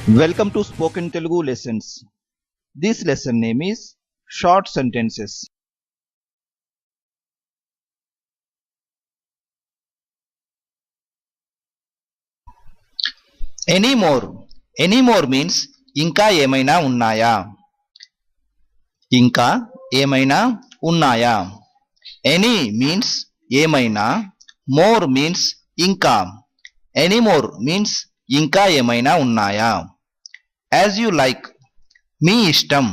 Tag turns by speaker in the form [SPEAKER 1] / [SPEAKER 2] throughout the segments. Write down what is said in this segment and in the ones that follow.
[SPEAKER 1] Welcome to Spoken Telugu Lessons. This lesson name is Short Sentences. Anymore. Anymore means ఇంకా ఏమైనా ఉన్నాయా. ఇంకా ఏమైనా ఉన్నాయా. Any means ఏమైనా. More means ఇంకా. Anymore means ఇంకా ఏమైనా ఉన్నాయా. As you like, మీ ఇష్టం.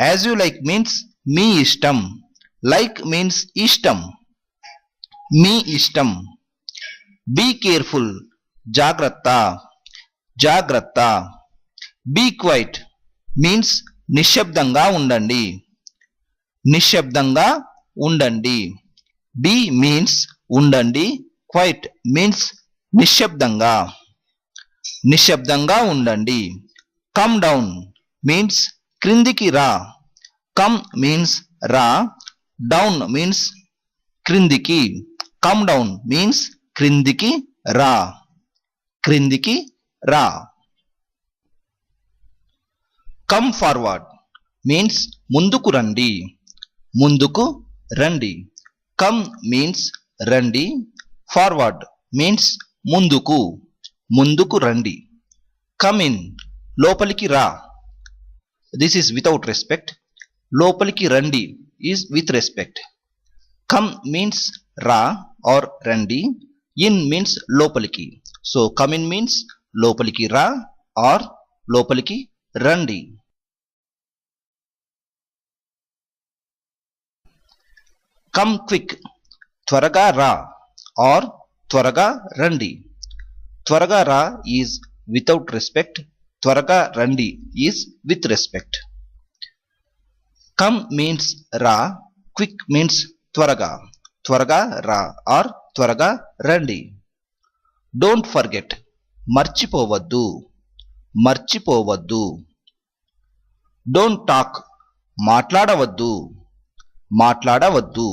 [SPEAKER 1] As you like means మీ ఇష్టం. Like means ఇష్టం. మీ ఇష్టం. Be careful, జాగ్రత్త. జాగ్రత్త. Be quiet means నిశ్శబ్దంగా ఉండండి. నిశ్శబ్దంగా ఉండండి. Be means ఉండండి. Quiet means నిశ్శబ్దంగా. నిశ్శబ్దంగా ఉండండి. Come down means క్రిందికి రా. Come means రా. Down means క్రిందికి. Come down means క్రిందికి రా. క్రిందికి రా. Come forward means ముందుకు రండి. ముందుకు రండి. Come means రండి. Forward means ముందుకు. ముందుకు రండి. Come in లోపలికి రా. This is without respect. లోపలికి రండి is with respect. Come means రా or రండి. In means లోపలికి. So come in means లోపలికి రా or లోపలికి రండి. Come quick త్వరగా రా or త్వరగా రండి. త్వరగా రా is without respect. త్వరగా రండి is with respect. Come means రా. Quick means త్వరగా. త్వరగా రా or త్వరగా రండి. Don't forget మర్చిపోవద్దు. మర్చిపోవద్దు. Don't talk మాట్లాడవద్దు. మాట్లాడవద్దు.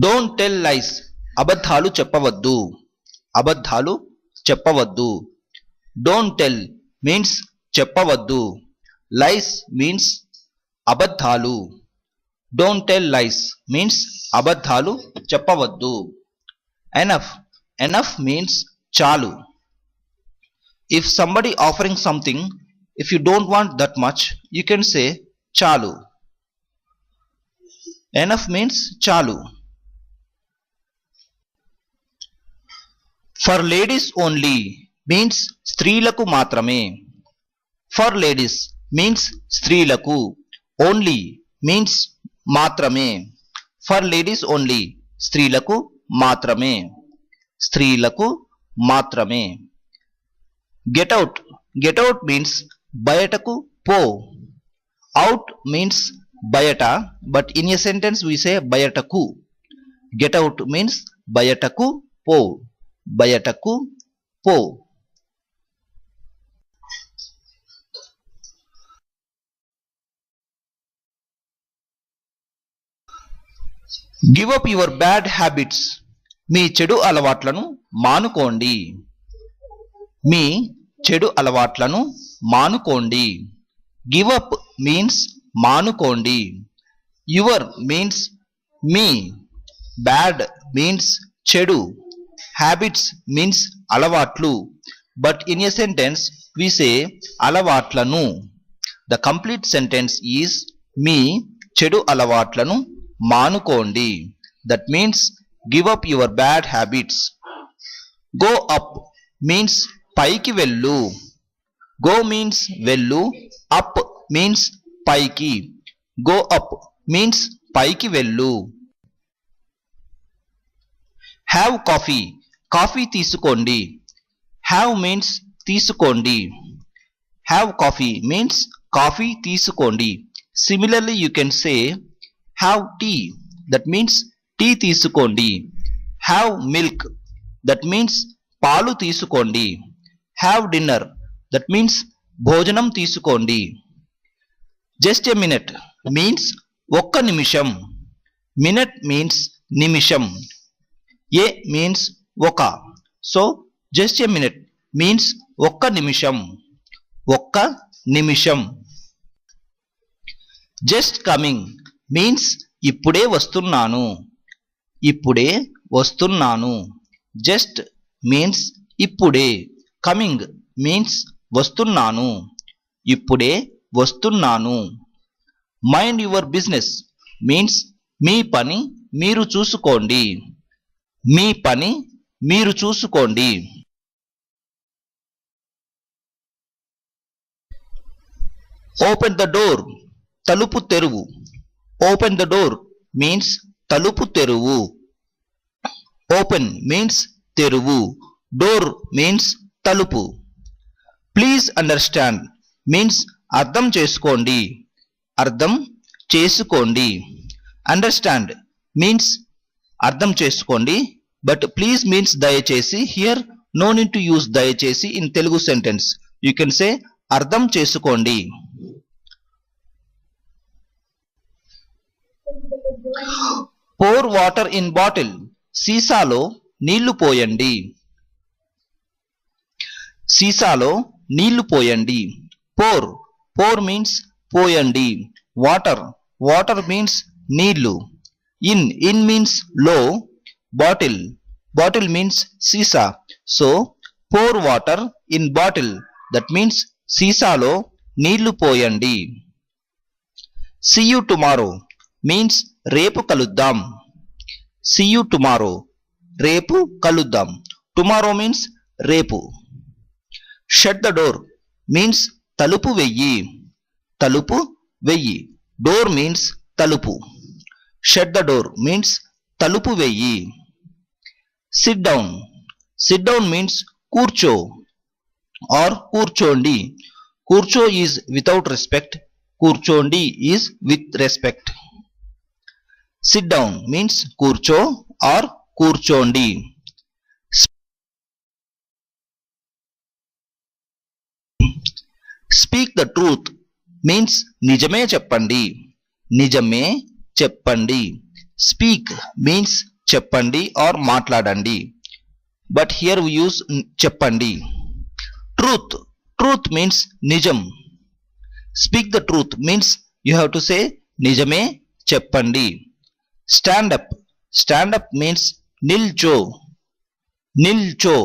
[SPEAKER 1] Don't tell lies అబద్ధాలు చెప్పవద్దు. అబద్ధాలు చెప్పవద్దు. Don't tell means చెప్పవద్దు. Lies means అబద్ధాలు. Don't tell lies means అబద్ధాలు చెప్పవద్దు. Enough. Enough means చాలు. If somebody offering something, if you don't want that much, you can say చాలు. Enough means చాలు. For ladies only means స్త్రీలకు మాత్రమే. For ladies means స్త్రీలకు. Only means మాత్రమే. For ladies only స్త్రీలకు మాత్రమే. స్త్రీలకు మాత్రమే. Get out. Get out means బయటకు పో. Out means బయట, but in a sentence we say బయటకు. Get out means బయటకు పో. బయటకు పో. Give up your bad habits. మీ చెడు అలవాట్లను మానుకోండి. మీ చెడు అలవాట్లను మానుకోండి. Give up means మానుకోండి. Your means me. Bad means చెడు. Habits means అలవాట్లు. But in a sentence we say అలవాట్లను. The complete sentence is మీ చెడు అలవాట్లను మానుకోండి. That means give up your bad habits. Go up means పైకి వెళ్ళు. Go means వెళ్ళు. Up means పైకి. Go up means పైకి వెళ్ళు. Have coffee. కాఫీ తీసుకోండి. Have means తీసుకోండి. Have coffee means కాఫీ తీసుకోండి. Similarly you can say have tea. That means tea తీసుకోండి. Have milk. That means పాలు తీసుకోండి. Have dinner. That means భోజనం తీసుకోండి. Just a minute means ఒక్క నిమిషం. Minute means నిమిషం. A means ఒక. So just a minute means ఒక్క నిమిషం. ఒక్క నిమిషం. జస్ట్ కమింగ్ మీన్స్ ఇప్పుడే వస్తున్నాను. ఇప్పుడే వస్తున్నాను. జస్ట్ మీన్స్ ఇప్పుడే. కమింగ్ మీన్స్ వస్తున్నాను. ఇప్పుడే వస్తున్నాను. మైండ్ యువర్ బిజినెస్ మీన్స్ మీ పని మీరు చూసుకోండి. మీ పని మీరు చూసుకోండి. ఓపెన్ ద డోర్ తలుపు తెరువు. ఓపెన్ ద డోర్ మీన్స్ తలుపు తెరువు. ఓపెన్ మీన్స్ తెరువు. డోర్ మీన్స్ తలుపు. ప్లీజ్ అండర్స్టాండ్ మీన్స్ అర్థం చేసుకోండి. అర్థం చేసుకోండి. అండర్స్టాండ్ మీన్స్ అర్థం చేసుకోండి. బట్ ప్లీజ్ మీన్స్ దయచేసి. Here no need to use దయచేసి in Telugu sentence. You can say అర్థం చేసుకోండి. పోర్ వాటర్ ఇన్ బాటిల్ సీసాలో నీళ్లు పోయండి. సీసాలో నీళ్లు పోయండి. పోర్ పోర్ మీన్స్ పోయండి. వాటర్ వాటర్ మీన్స్ నీళ్లు. ఇన్ మీన్స్ లో. బాటిల్ బాటిల్ మీన్స్ సీసా. So pour water in bottle that means సీసాలో నీళ్లు పోయండి. See you tomorrow మీన్స్ రేపు కలుద్దాం. See you tomorrow రేపు కలుద్దాం. టుమారో మీన్స్ రేపు. షట్ ద డోర్ మీన్స్ తలుపు వెయ్యి. తలుపు వెయ్యి. డోర్ మీన్స్ తలుపు. షట్ ద డోర్ మీన్స్ తలుపు వెయ్యి. SIT down SIT down means కూర్చో ఆర్ కూర్చోండి. కూర్చో ఈజ్ వితౌట్ రెస్పెక్ట్. కూర్చోండి is with respect. SIT down means కూర్చో ఆర్ కూర్చోండి. స్పీక్ ద ట్రూత్ మీన్స్ నిజమే చెప్పండి. నిజమే చెప్పండి. స్పీక్ మీన్స్ చెప్పండి ఆర్ మాట్లాడండి. బట్ హియర్ వి యూస్ చెప్పండి. ట్రూత్ ట్రూత్ మీన్స్ నిజం. Speak the truth means you have to say నిజమే చెప్పండి. Stand up stand up means నిల్చో. నిల్చో